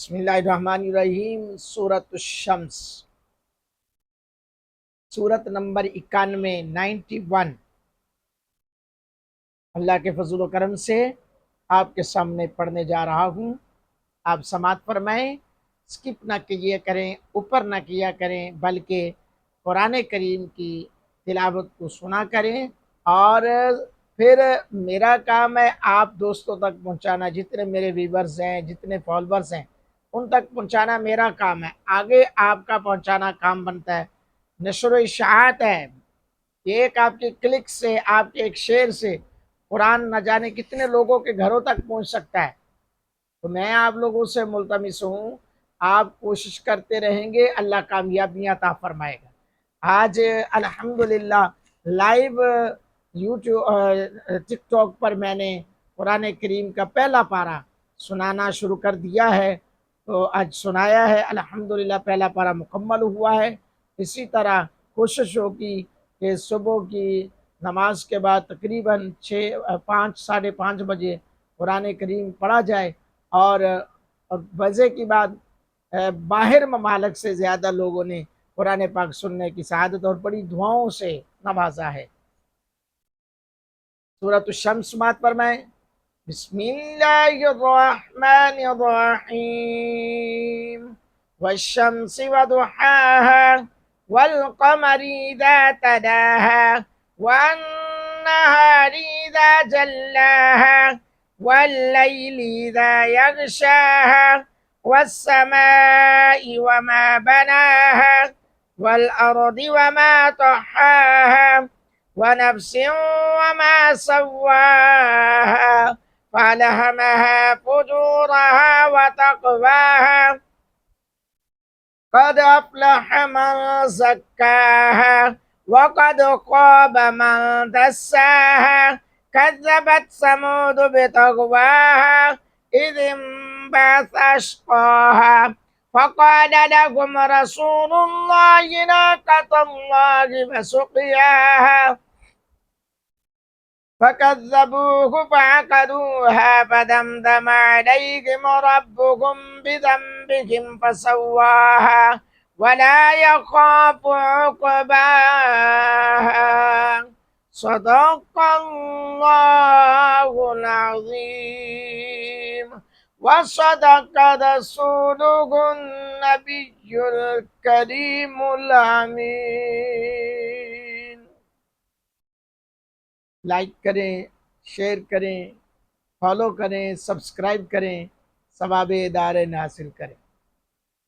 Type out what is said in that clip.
बिस्मिल्लाहिर्रहमानिर्रहीम। सूरत शम्स, सूरत नंबर 91, 91। अल्लाह के फजल करम से आपके सामने पढ़ने जा रहा हूँ। आप समात फरमाएं, स्किप ना कीजिए करें, ऊपर ना किया करें, बल्कि कुरान करीम की तिलावत को सुना करें। और फिर मेरा काम है आप दोस्तों तक पहुंचाना, जितने मेरे व्यूवर्स हैं, जितने फॉलोअर्स हैं, उन तक पहुंचाना मेरा काम है। आगे आपका पहुंचाना काम बनता है, नशर इशाअत है। एक आपके क्लिक से, आपके एक शेयर से कुरान न जाने कितने लोगों के घरों तक पहुंच सकता है। तो मैं आप लोगों से मुल्तमिस हूँ, आप कोशिश करते रहेंगे, अल्लाह कामयाबियाँ अता फरमाएगा। आज अल्हम्दुलिल्लाह लाइव यूट्यूब टिकटॉक पर मैंने कुरान करीम का पहला पारा सुनाना शुरू कर दिया है। तो आज सुनाया है, अल्हम्दुलिल्लाह पहला पारा मुकम्मल हुआ है। इसी तरह कोशिश होगी कि सुबह की नमाज के बाद तकरीबन 5 साढ़े 5 बजे कुरान करीम पढ़ा जाए। और मज़े की बात, बाहर ममालिक से ज़्यादा लोगों ने कुरान पाक सुनने की सआदत और बड़ी दुआओं से नवाजा है। सूरत शम्स मात पर मैं बिस्मिल्लाहिर्रहमानिर्रहीम वश्शम्सि वदुहाहा वल्क़मरि इज़ा तलाहा वन्नहारि इज़ा जल्लाहा वल्लैलि इज़ा यग़शाहा वस्समाइ वमा बनाहा वल्अर्दि वमा तहाहा वनफ्सिन वमा सव्वाहा फअल्हमहा फुजूरहा वतक़वाहा क़द अफ़्लह मन ज़क्काहा वक़द ख़ाब मन दस्साहा कज़्ज़बत समूद बितग़वाहा इज़ इंबअस अशक़ाहा फ़क़ाल लहुम रसूलुल्लाहि नाक़तल्लाहि वसुक़याहा فكذبوه فعقروها فدمدم عليهم ربهم بذنبهم فسواها ولا يخاف عقباها صدق الله العظيم وصدق رسوله النبي الكريم الأمين। लाइक करें, शेयर करें, फॉलो करें, सब्सक्राइब करें, सवाब दारेन हासिल करें।